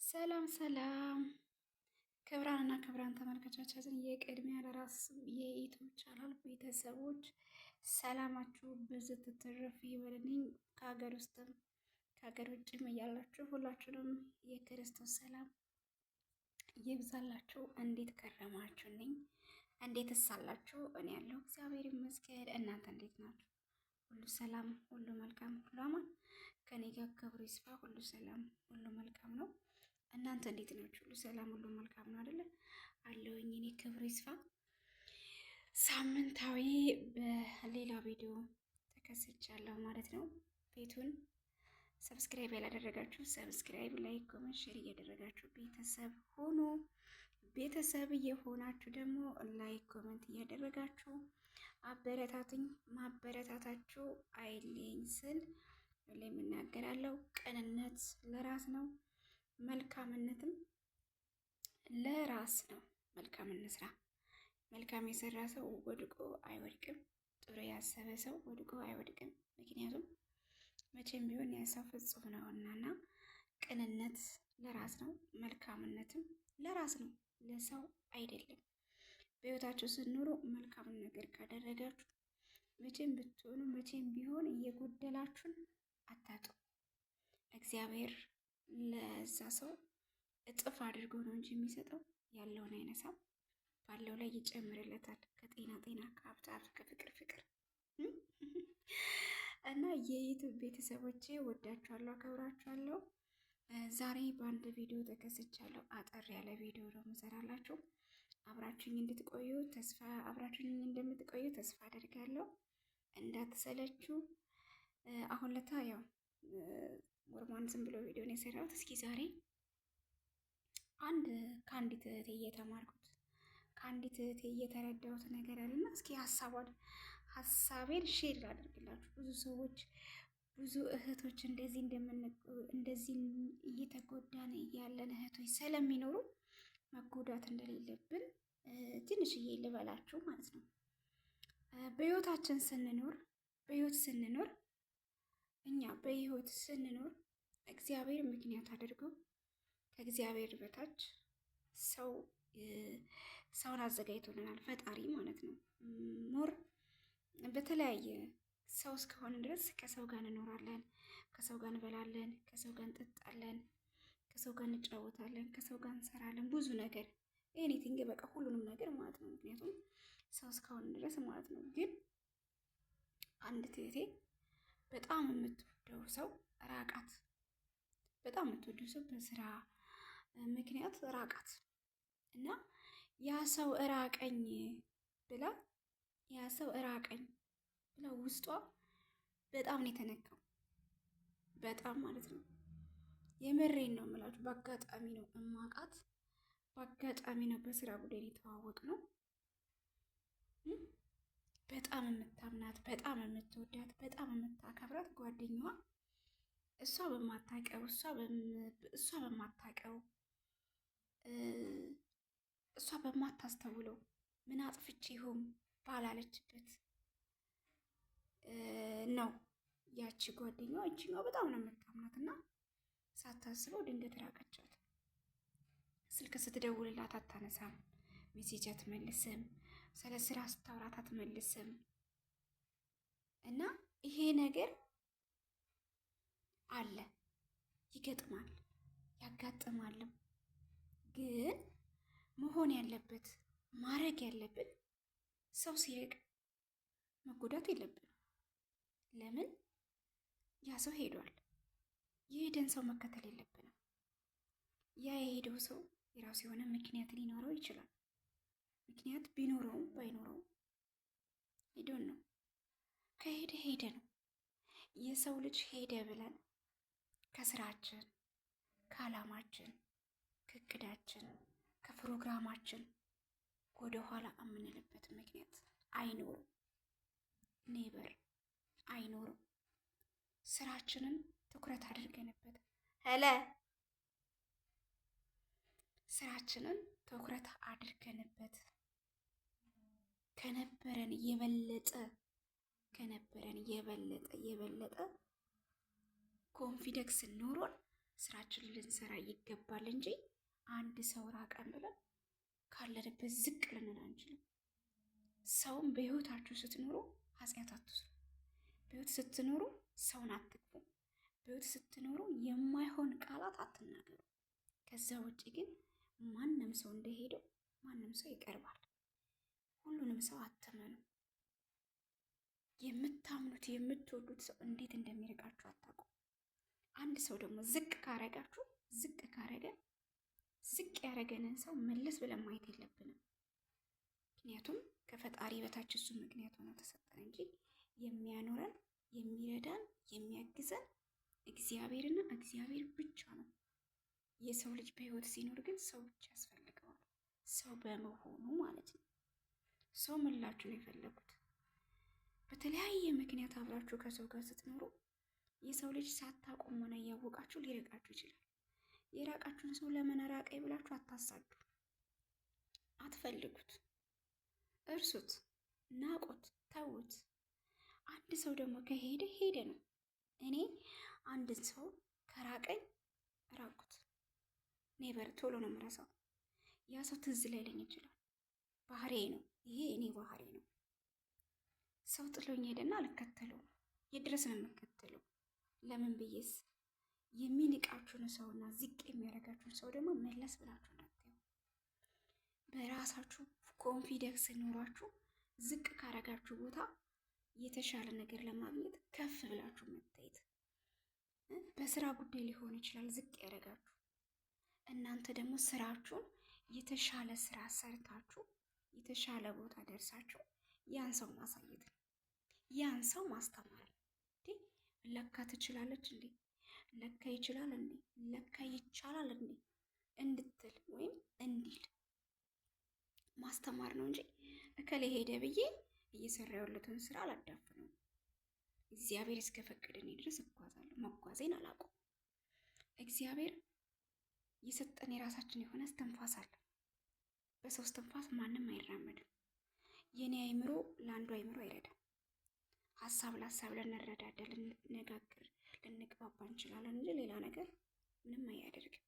ሰላም ሰላም ክብራንና ክብራን ተመልካቾቻችን የቅድሚያ ለራስ የዩቲዩብ ቻናል ቤተሰቦች ሰላማችሁ ብዙ ትትርፍ ይበልልኝ። ከሀገር ውስጥም ከሀገር ውጭም እያላችሁ ሁላችሁንም የክርስቶስ ሰላም ይብዛላችሁ። እንዴት ከረማችሁልኝ? እንዴት እሳላችሁ? እኔ ያለው እግዚአብሔር ይመስገን። እናንተ እንዴት ናችሁ? ሁሉ ሰላም፣ ሁሉ መልካም፣ ሁሉ አማን ከኔ ጋር ክብሩ ይስፋ። ሁሉ ሰላም፣ ሁሉ መልካም ነው። እናንተ እንዴት ናችሁ? ሁሉ ሰላም፣ ሁሉ መልካም ነው አይደለ? አለውኝ እኔ ክብሩ ይስፋ። ሳምንታዊ በሌላ ቪዲዮ ተከስቻለሁ ማለት ነው። ቤቱን ሰብስክራይብ ያላደረጋችሁ ሰብስክራይብ፣ ላይክ፣ ኮሜንት፣ ሼር እያደረጋችሁ ቤተሰብ ሆኖ ቤተሰብ እየሆናችሁ ደግሞ ላይክ ኮሜንት እያደረጋችሁ አበረታቱኝ። ማበረታታችሁ አይለኝ ስል ሁሌም እናገራለሁ። ቅንነት ለራስ ነው፣ መልካምነትም ለራስ ነው። መልካም እንስራ። መልካም የሰራ ሰው ወድቆ አይወድቅም። ጥሩ ያሰበ ሰው ወድቆ አይወድቅም። ምክንያቱም መቼም ቢሆን ያ ሰው ፍጹም ነውና፣ ቅንነት ለራስ ነው፣ መልካምነትም ለራስ ነው፣ ለሰው አይደለም። በህይወታችሁ ስትኖሩ መልካም ነገር ካደረጋችሁ መቼም ብትሆኑ መቼም ቢሆን እየጎደላችሁን አታጡ። እግዚአብሔር ለዛ ሰው እጥፍ አድርጎ ነው እንጂ የሚሰጠው ያለውን አይነሳም። ባለው ላይ ይጨምርለታል። ከጤና ጤና፣ ከሀብት ሀብት፣ ከፍቅር ፍቅር እና የዩቲዩብ ቤተሰቦቼ ወዳችኋለሁ፣ አከብራችኋለሁ። ዛሬ በአንድ ቪዲዮ ተከስቻለሁ። አጠር ያለ ቪዲዮ ነው የምሰራላችሁ። አብራችሁኝ እንድትቆዩ ተስፋ አብራችሁኝ እንደምትቆዩ ተስፋ አደርጋለሁ። እንዳትሰለችሁ። አሁን ለታ ያው ኖርማል ዝም ብሎ ቪዲዮ ነው የሰራሁት። እስኪ ዛሬ ከአንዲት እህቴ እየተማርኩት ከአንዲት እህቴ እየተረዳሁት ነገር አለና እስኪ ሀሳቤን ሼር ላደርግላችሁ። ብዙ ሰዎች ብዙ እህቶች እንደዚህ እየተጎዳን ያለን እህቶች ስለሚኖሩ መጎዳት እንደሌለብን ትንሽዬ ልበላችሁ ማለት ነው። በህይወታችን ስንኖር እኛ በህይወት ስንኖር እግዚአብሔር ምክንያት አድርገው ከእግዚአብሔር በታች ሰውን አዘጋጅቶልናል፣ ፈጣሪ ማለት ነው። ሞር በተለያየ ሰው እስከሆነ ድረስ ከሰው ጋር እንኖራለን፣ ከሰው ጋር እንበላለን፣ ከሰው ጋር እንጠጣለን፣ ከሰው ጋር እንጫወታለን፣ ከሰው ጋር እንሰራለን። ብዙ ነገር ኤኒቲንግ በቃ ሁሉንም ነገር ማለት ነው። ምክንያቱም ሰው እስከሆነ ድረስ ማለት ነው። ግን አንድ እህቴ በጣም የምትወደው ሰው ራቃት። በጣም የምትወደው ሰው በስራ ምክንያት ራቃት እና ያ ሰው እራቀኝ ብላ ውስጧ በጣም ነው የተነካው። በጣም ማለት ነው። የምሬን ነው የምላችሁ። በአጋጣሚ ነው እማቃት፣ በአጋጣሚ ነው በስራ ጉዳይ የተዋወቅ ነው። በጣም የምታምናት፣ በጣም የምትወዳት፣ በጣም የምታከብራት ጓደኛዋ እሷ በማታስተውለው ምን አጥፍቼ ይሆን ባላለችበት ነው ያቺ ጓደኛዋ። እችኛው በጣም ነው የምታምናት እና ሳታስበው ድንገት ራቀቻት። ስልክ ስትደውልላት አታነሳም፣ ሜሴጅ አትመልስም፣ ስለ ስራ ስታወራት አትመልስም። እና ይሄ ነገር አለ፣ ይገጥማል፣ ያጋጥማልም። ግን መሆን ያለበት ማድረግ ያለብን ሰው ሲርቅ መጎዳት የለብንም። ለምን ያ ሰው ሄዷል። የሄደን ሰው መከተል የለብንም። ያ የሄደው ሰው የራሱ የሆነ ምክንያት ሊኖረው ይችላል። ምክንያት ቢኖረውም ባይኖረውም ሄዶን ነው። ከሄደ ሄደ ነው። የሰው ልጅ ሄደ ብለን ከስራችን፣ ከዓላማችን፣ ከእቅዳችን፣ ከፕሮግራማችን ወደ ኋላ የምንልበት ምክንያት አይኖርም። ኔበር አይኖርም። ስራችንን ትኩረት አድርገንበት ከነበረን የበለጠ ኮንፊደንስ ኖሮን ስራችንን ልንሰራ ይገባል እንጂ አንድ ሰው ራቀን ብለን ካለንበት ዝቅ ልንል አንችልም። ሰውም በህይወታችሁ ስትኖሩ ኃጢአት አትስሩ። በህይወት ስትኖሩ ሰውን አትግፉ። በህይወት ስትኖሩ የማይሆን ቃላት አትናገሩ። ከዛ ውጭ ግን ማንም ሰው እንደሄደው ማንም ሰው ይቀርባል። ሁሉንም ሰው አትመኑ። የምታምኑት የምትወዱት ሰው እንዴት እንደሚርቃችሁ አታውቁም። አንድ ሰው ደግሞ ዝቅ ካረጋችሁ ዝቅ ያደረገንን ሰው መለስ ብለን ማየት የለብንም። ምክንያቱም ከፈጣሪ በታች እሱ ምክንያት ሆኖ ተሰጠን እንጂ የሚያኖረን የሚረዳን የሚያግዘን እግዚአብሔርና እግዚአብሔር ብቻ ነው። የሰው ልጅ በህይወት ሲኖር ግን ሰው ብቻ ያስፈልገዋል። ሰው በመሆኑ ማለት ነው። ሰው ምላችሁ ነው የፈለጉት። በተለያየ ምክንያት አብራችሁ ከሰው ጋር ስትኖሩ የሰው ልጅ ሳታውቁም ሆነ እያወቃችሁ ሊርቃችሁ ይችላል። የራቃችሁን ሰው ለምን ራቀኝ ብላችሁ አታሳዱ፣ አትፈልጉት፣ እርሱት፣ ናቁት፣ ተዉት። አንድ ሰው ደግሞ ከሄደ ሄደ ነው። እኔ አንድን ሰው ከራቀኝ ራቁት፣ ኔበር ቶሎ ነው የምረሳው። ያ ሰው ትዝ ላይለኝ ይችላል። ባህሬ ነው ይሄ፣ እኔ ባህሬ ነው። ሰው ጥሎኝ ሄደና አልከተለውም፣ የድረስ ነው የምከተለው። ለምን ብዬስ የሚንቃችሁን ሰውና ዝቅ የሚያደርጋችሁን ሰው ደግሞ መለስ ብላችሁ እንዳታዩ። በራሳችሁ ኮንፊደንስ ኖሯችሁ ዝቅ ካረጋችሁ ቦታ የተሻለ ነገር ለማግኘት ከፍ ብላችሁ መታየት። በስራ ጉዳይ ሊሆን ይችላል ዝቅ ያደረጋችሁ። እናንተ ደግሞ ስራችሁን የተሻለ ስራ ሰርታችሁ የተሻለ ቦታ ደርሳችሁ ያን ሰው ማሳየት ነው። ያን ሰው ማስተማር ነው። ለካ ትችላለች እንዴ፣ ለካ ይችላል እንዴ፣ ለካ ይቻላል እንዴ እንድትል ወይም እንዲል ማስተማር ነው እንጂ እከሌ ሄደ ብዬ እየሰራሁ ያለውን ስራ አላዳፍነውም። እግዚአብሔር እስከፈቀደኝ ድረስ እጓዛለሁ። መጓዜን አላውቅም። እግዚአብሔር የሰጠን የራሳችን የሆነ እስትንፋስ አለ። በሰው እስትንፋስ ማንም አይራመድም። የኔ አይምሮ ለአንዱ አይምሮ አይረዳም። ሀሳብ ለሀሳብ ልንረዳዳ፣ ልንነጋገር፣ ልንግባባ እንችላለን እንጂ ሌላ ነገር ምንም አያደርግም።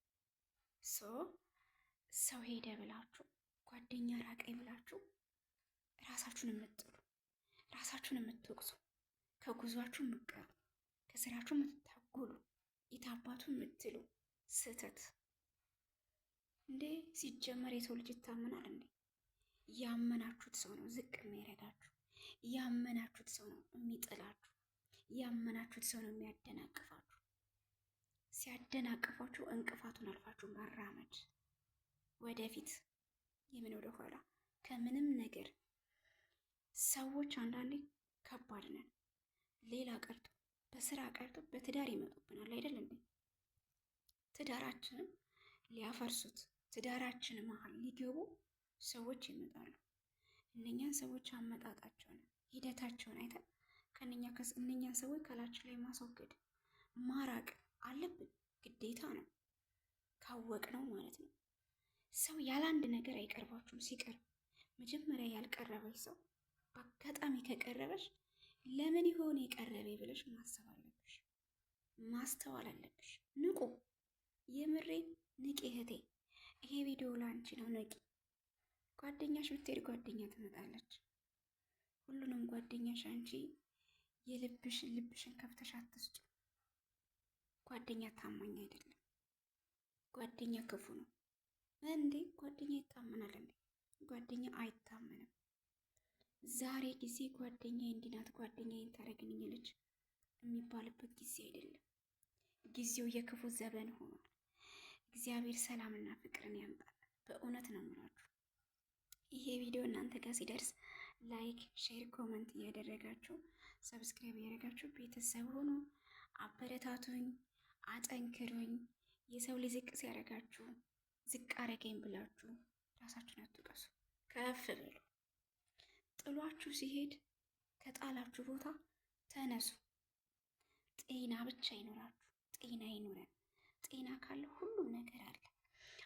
ሰው ሄደ ብላችሁ ጓደኛ ራቀኝ ብላችሁ ራሳችሁን የምትጥሉ፣ ራሳችሁን የምትወቅሱ፣ ከጉዟችሁ የምትቀሩ፣ ከስራችሁ የምትታጎሉ፣ የታባቱ የምትሉ ስህተት እንዴ! ሲጀመር የሰው ልጅ ይታመናል እንዴ? ያመናችሁት ሰው ነው ዝቅ የሚያደርጋችሁ። ያመናችሁት ሰው ነው የሚጥላችሁ። ያመናችሁት ሰው ነው የሚያደናቅፋችሁ። ሲያደናቅፋችሁ እንቅፋቱን አልፋችሁ መራመድ ወደፊት፣ የምን ወደ ኋላ ከምንም ነገር። ሰዎች አንዳንዴ ከባድ ነን። ሌላ ቀርቶ በስራ ቀርቶ በትዳር ይመጡብናል አይደል እንዴ? ትዳራችንም ሊያፈርሱት ትዳራችን መሀል ሊገቡ ሰዎች ይመጣሉ። እነኛን ሰዎች አመጣጣቸውን ሂደታቸውን አይተን እነኛን ሰዎች ከላችን ላይ ማስወገድ ማራቅ አለብን፣ ግዴታ ነው። ካወቅ ነው ማለት ነው። ሰው ያለ አንድ ነገር አይቀርባችሁም። ሲቀርብ መጀመሪያ ያልቀረበች ሰው በአጋጣሚ ከቀረበች ለምን ይሆን የቀረበ ብለሽ ማሰብ አለብሽ፣ ማስተዋል አለብሽ። ንቁ፣ የምሬን ንቂ እህቴ። ይሄ ቪዲዮ ላንቺ ነው። ንቂ። ጓደኛሽ ብትሄድ ጓደኛ ትመጣለች። ሁሉንም ጓደኛሽ አንቺ ልብሽን ከፍተሽ አትስጪ። ጓደኛ ታማኝ አይደለም። ጓደኛ ክፉ ነው እንዴ? ጓደኛ ይታመናል እንዴ? ጓደኛ አይታመንም። ዛሬ ጊዜ ጓደኛ እንዲናት ጓደኛዬን ታረግልኛለች የሚባልበት ጊዜ አይደለም። ጊዜው የክፉ ዘመን ሆኗል። እግዚአብሔር ሰላምና ፍቅርን ያምጣል። በእውነት ነው የምላችሁ። ይሄ ቪዲዮ እናንተ ጋር ሲደርስ ላይክ፣ ሼር፣ ኮመንት እያደረጋችሁ ሰብስክራይብ እያደረጋችሁ ቤተሰብ ሆኖ አበረታቱኝ፣ አጠንክሩኝ። የሰው ልጅ ዝቅ ሲያደርጋችሁ ዝቅ አረገኝ ብላችሁ ራሳችሁን አትውቀሱ፣ ከፍ በሉ። ጥሏችሁ ሲሄድ ከጣላችሁ ቦታ ተነሱ። ጤና ብቻ ይኖራችሁ። ጤና ይኖረን። ጤና ካለ ሁሉም ነገር አለ።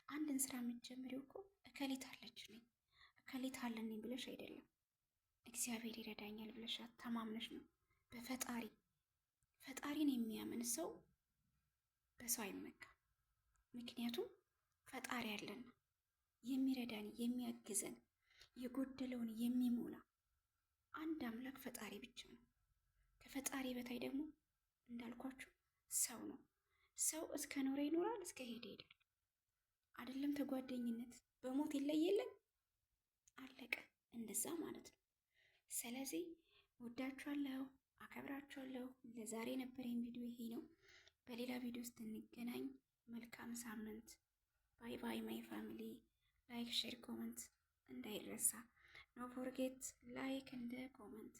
አንድን ስራ የምትጀምሪው እኮ እከሊት አለች ነኝ እከሊት አለኝ ብለሽ አይደለም። እግዚአብሔር ይረዳኛል ብለሽ ተማምነሽ ነው። በፈጣሪን የሚያምን ሰው በሰው አይመካም። ምክንያቱም ፈጣሪ ያለን የሚረዳን የሚያግዘን የጎደለውን የሚሞላ አንድ አምላክ ፈጣሪ ብቻ ነው። ከፈጣሪ በታይ ደግሞ እንዳልኳችሁ ሰው ነው። ሰው እስከ ኖረ ይኖራል፣ እስከ ሄደ ይሄዳል። አይደለም ተጓደኝነት በሞት ይለየለን፣ አለቀ። እንደዛ ማለት ነው። ስለዚህ ወዳችኋለሁ፣ አከብራችኋለሁ። ለዛሬ የነበረኝ ቪዲዮ ይሄ ነው። በሌላ ቪዲዮ ውስጥ እንገናኝ። መልካም ሳምንት። ባይ ባይ ማይ ፋሚሊ። ላይክ፣ ሼር፣ ኮመንት እንዳይረሳ። ኖ ፎርጌት ላይክ እንደ ኮመንት